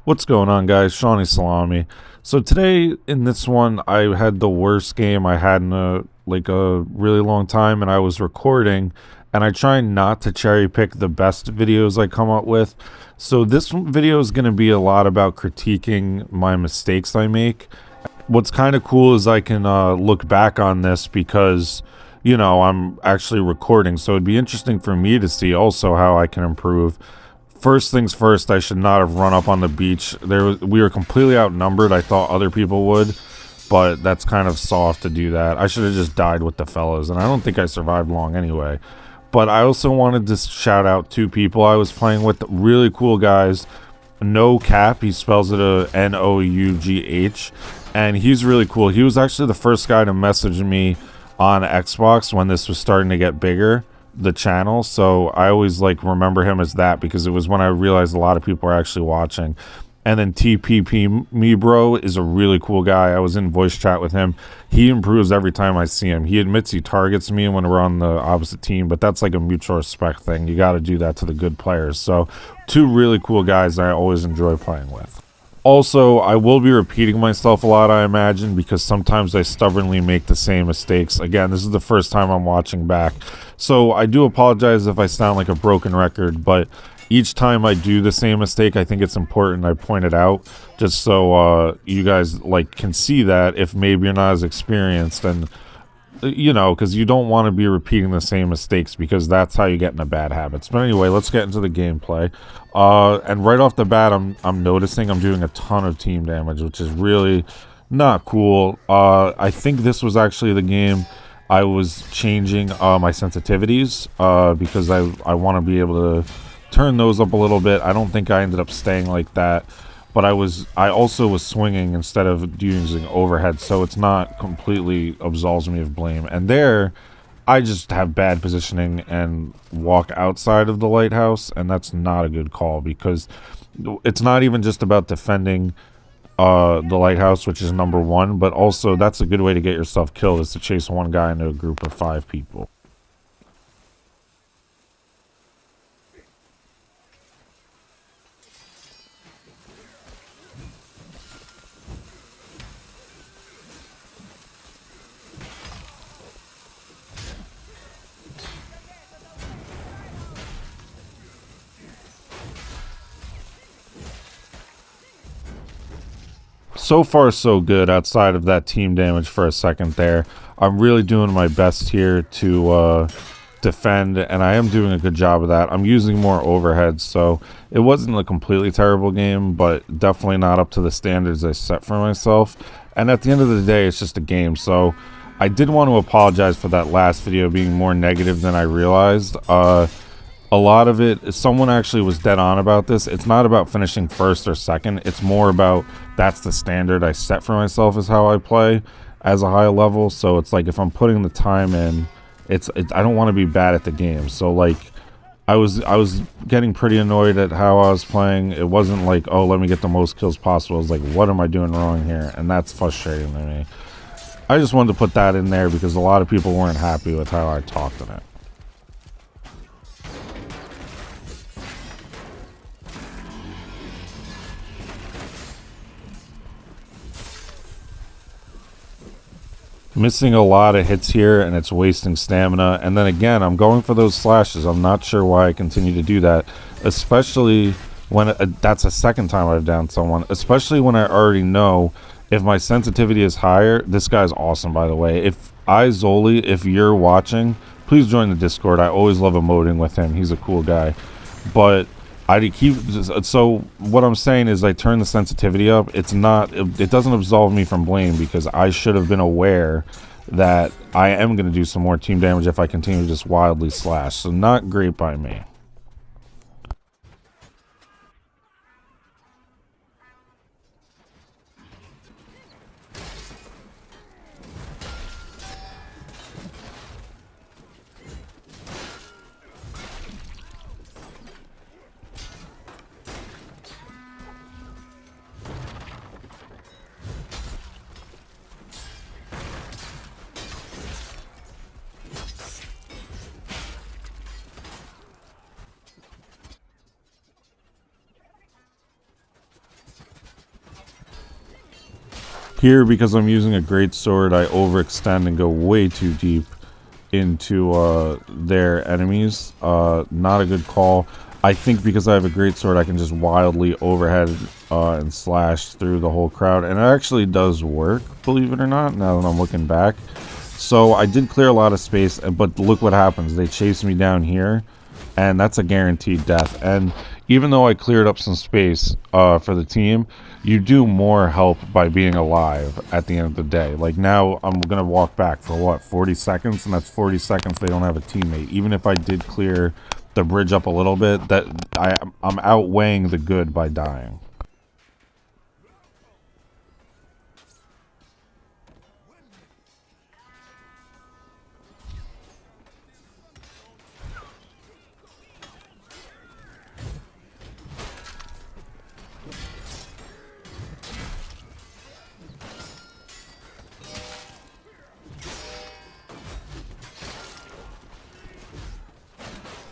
What's going on, guys? Shawnee Salami. So today in this one, I had the worst game I had in a really long time, and I was recording, and I try not to cherry pick the best videos I come up with. So this video is going to be a lot about critiquing my mistakes I make. What's kind of cool is I can look back on this because I'm actually recording, so it'd be interesting for me to see also how I can improve. First things first, I should not have run up on the beach. We were completely outnumbered. I thought other people would, but that's kind of soft to do that. I should have just died with the fellas, and I don't think I survived long anyway. But I also wanted to shout out two people I was playing with, really cool guys. No Cap, he spells it Nough, and he's really cool. He was actually the first guy to message me on Xbox when this was starting to get bigger, the channel. So I always remember him as that because it was when I realized a lot of people are actually watching. And then TPP Me Bro is a really cool guy. I was in voice chat with him. He improves every time I see him. He admits he targets me when we're on the opposite team, but that's like a mutual respect thing. You got to do that to the good players. So two really cool guys I always enjoy playing with. Also, I will be repeating myself a lot, I imagine, because sometimes I stubbornly make the same mistakes. Again, this is the first time I'm watching back. So I do apologize if I sound like a broken record, but each time I do the same mistake, I think it's important I point it out, just so you guys can see that if maybe you're not as experienced, and because you don't want to be repeating the same mistakes because that's how you get into bad habits. But anyway, let's get into the gameplay. And right off the bat, I'm noticing I'm doing a ton of team damage, which is really not cool. I think this was actually the game I was changing my sensitivities because I want to be able to turn those up a little bit. I don't think I ended up staying like that. But I also was swinging instead of using overhead, so it's not completely absolves me of blame. And there, I just have bad positioning and walk outside of the lighthouse, and that's not a good call because it's not even just about defending the lighthouse, which is number one, but also that's a good way to get yourself killed, is to chase one guy into a group of 5 people. So far, so good outside of that team damage for a second there. I'm really doing my best here to defend, and I am doing a good job of that. I'm using more overheads, so it wasn't a completely terrible game, but definitely not up to the standards I set for myself. And at the end of the day, it's just a game, so I did want to apologize for that last video being more negative than I realized. A lot of it, someone actually was dead on about this. It's not about finishing first or second. It's more about that's the standard I set for myself is how I play as a high level. So it's like if I'm putting the time in, I don't want to be bad at the game. So I was getting pretty annoyed at how I was playing. It wasn't like, oh, let me get the most kills possible. It was like, what am I doing wrong here? And that's frustrating to me. I just wanted to put that in there because a lot of people weren't happy with how I talked in it. Missing a lot of hits here, and it's wasting stamina. And then again, I'm going for those slashes. I'm not sure why I continue to do that, especially when that's a second time I've downed someone, especially when I already know if my sensitivity is higher. This guy's awesome, by the way. Zoli, if you're watching, please join the Discord. I always love emoting with him. He's a cool guy. But so what I'm saying is I turn the sensitivity up. It doesn't absolve me from blame because I should have been aware that I am going to do some more team damage if I continue to just wildly slash. So not great by me. Here, because I'm using a greatsword, I overextend and go way too deep into their enemies. Not a good call. I think because I have a greatsword, I can just wildly overhead and slash through the whole crowd. And it actually does work, believe it or not, now that I'm looking back. So I did clear a lot of space, but look what happens. They chase me down here, and that's a guaranteed death. And even though I cleared up some space for the team, you do more help by being alive at the end of the day. Like now I'm going to walk back for what, 40 seconds? And that's 40 seconds they don't have a teammate. Even if I did clear the bridge up a little bit, that I'm outweighing the good by dying.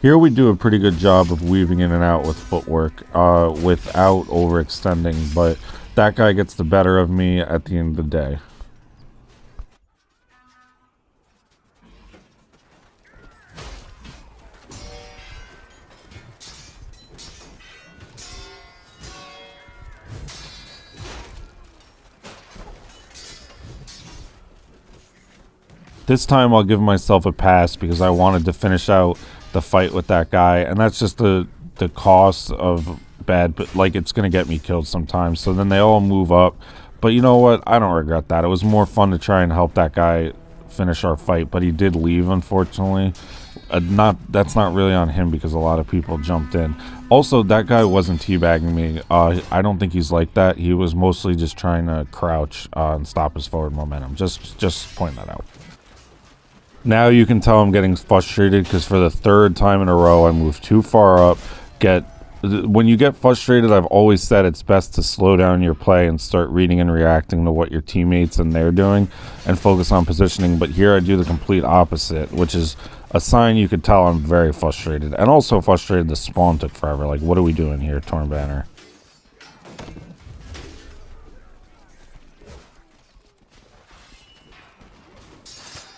Here we do a pretty good job of weaving in and out with footwork without overextending, but that guy gets the better of me at the end of the day. This time I'll give myself a pass because I wanted to finish out the fight with that guy, and that's just the cost of bad, but like it's gonna get me killed sometimes. So then they all move up, but you know what? I don't regret that. It was more fun to try and help that guy finish our fight, but he did leave, unfortunately. That's not really on him because a lot of people jumped in. Also, that guy wasn't teabagging me. I don't think he's like that. He was mostly just trying to crouch and stop his forward momentum. Just point that out. Now you can tell I'm getting frustrated because for the third time in a row I moved too far up. When you get frustrated, I've always said it's best to slow down your play and start reading and reacting to what your teammates and they're doing and focus on positioning. But here I do the complete opposite, which is a sign you could tell I'm very frustrated. And also frustrated the spawn took forever. Like, what are we doing here, Torn Banner?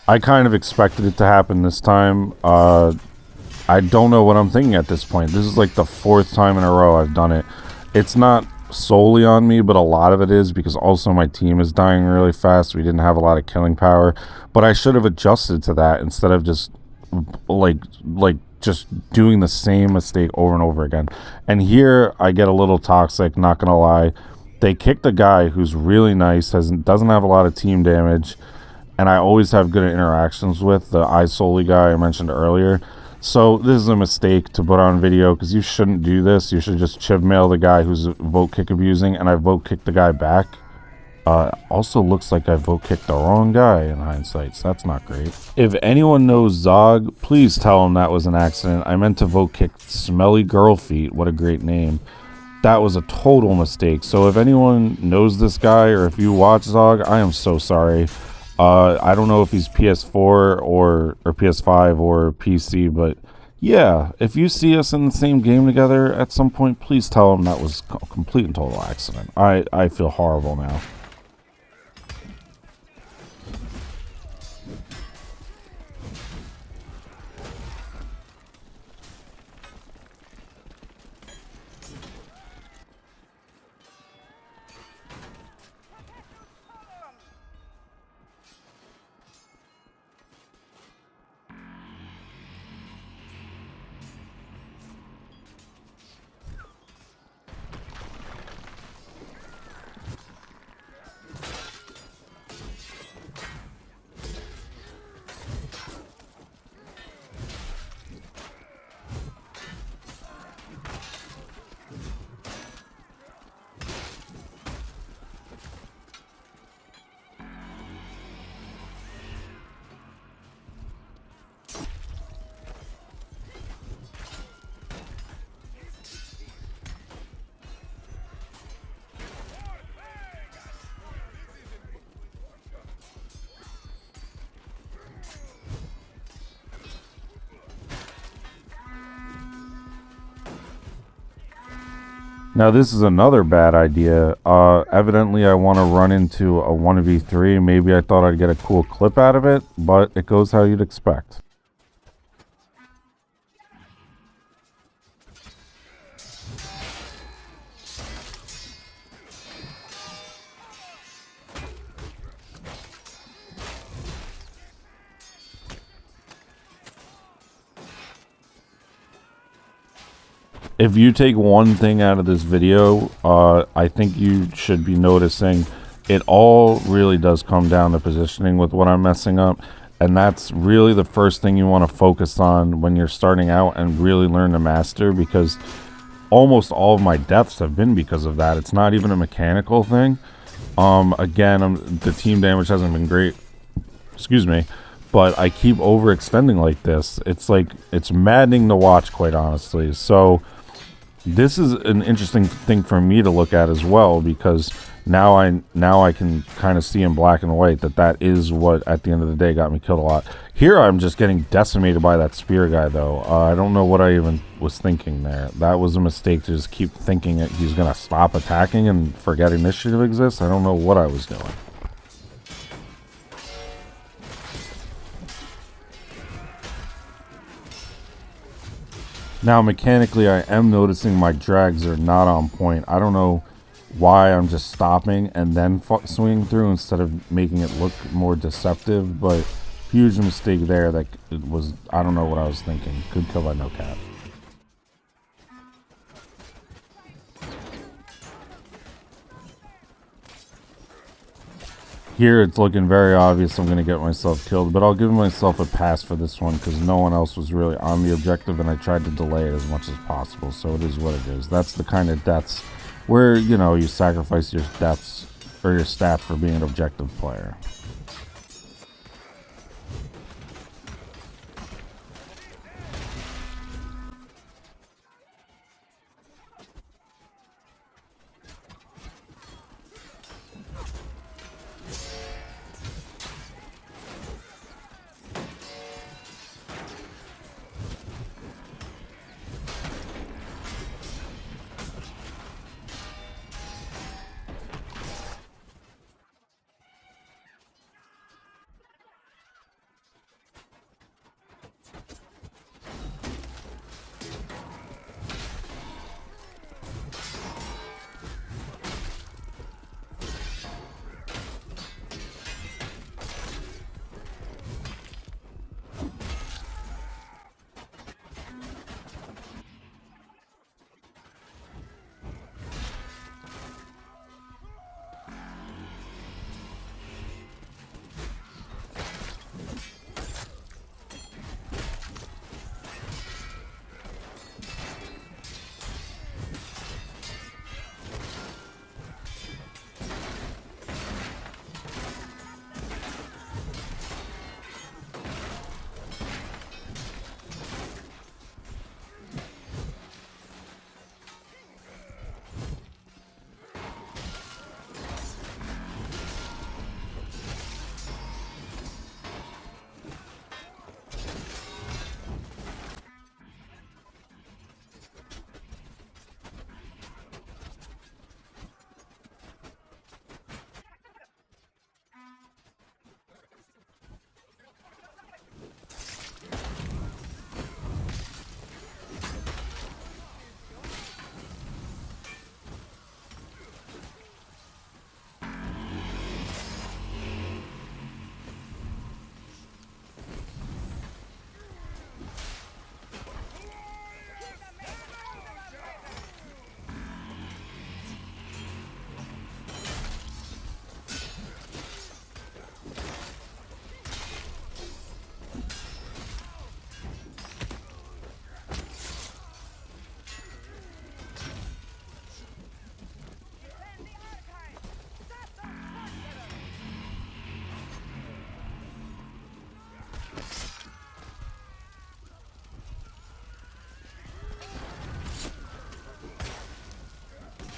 I kind of expected it to happen this time. I don't know what I'm thinking at this point. This is like the fourth time in a row I've done it. It's not solely on me, but a lot of it is because also my team is dying really fast. We didn't have a lot of killing power, but I should have adjusted to that instead of just like just doing the same mistake over and over again. And here I get a little toxic, not gonna lie. They kicked a guy who's really nice, doesn't have a lot of team damage, and I always have good interactions with the iSoli guy I mentioned earlier. So this is a mistake to put on video because you shouldn't do this. You should just chiv mail the guy who's vote kick abusing, and I vote kicked the guy back. Also looks like I vote kicked the wrong guy in hindsight, so that's not great. If anyone knows Zog, please tell him that was an accident. I meant to vote kick Smelly Girl Feet. What a great name. That was a total mistake. So if anyone knows this guy or if you watch Zog, I am so sorry. I don't know if he's PS4 or PS5 or PC, but yeah, if you see us in the same game together at some point, please tell him that was a complete and total accident. I feel horrible now. Now this is another bad idea. Evidently I want to run into a 1v3. Maybe I thought I'd get a cool clip out of it, but it goes how you'd expect. If you take one thing out of this video, I think you should be noticing it all really does come down to positioning with what I'm messing up. And that's really the first thing you want to focus on when you're starting out and really learn to master, because almost all of my deaths have been because of that. It's not even a mechanical thing. Again, the team damage hasn't been great. Excuse me. But I keep overextending like this. It's like, it's maddening to watch, quite honestly. So this is an interesting thing for me to look at as well, because now I can kind of see in black and white that is what at the end of the day got me killed a lot. Here I'm just getting decimated by that spear guy though. I don't know what I even was thinking there. That was a mistake to just keep thinking that he's gonna stop attacking and forget initiative exists. I don't know what I was doing. Now, mechanically, I am noticing my drags are not on point. I don't know why I'm just stopping and then swinging through instead of making it look more deceptive, but huge mistake there. That it was, I don't know what I was thinking. Good kill by no cap. Here it's looking very obvious I'm going to get myself killed, but I'll give myself a pass for this one because no one else was really on the objective and I tried to delay it as much as possible, so it is what it is. That's the kind of deaths where, you know, you sacrifice your deaths or your stats for being an objective player.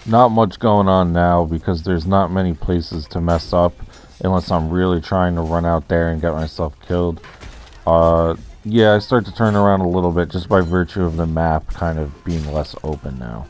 Not much going on now because there's not many places to mess up unless I'm really trying to run out there and get myself killed. Yeah, I start to turn around a little bit just by virtue of the map kind of being less open now.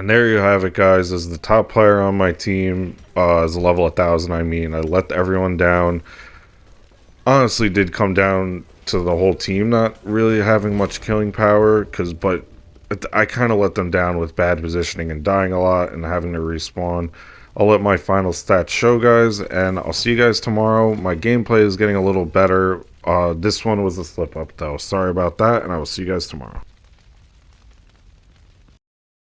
And there you have it, guys. As the top player on my team, as a level 1000, I mean, I let everyone down. Honestly, did come down to the whole team not really having much killing power, but I kind of let them down with bad positioning and dying a lot and having to respawn. I'll let my final stats show, guys, and I'll see you guys tomorrow. My gameplay is getting a little better. This one was a slip up, though. Sorry about that, and I will see you guys tomorrow.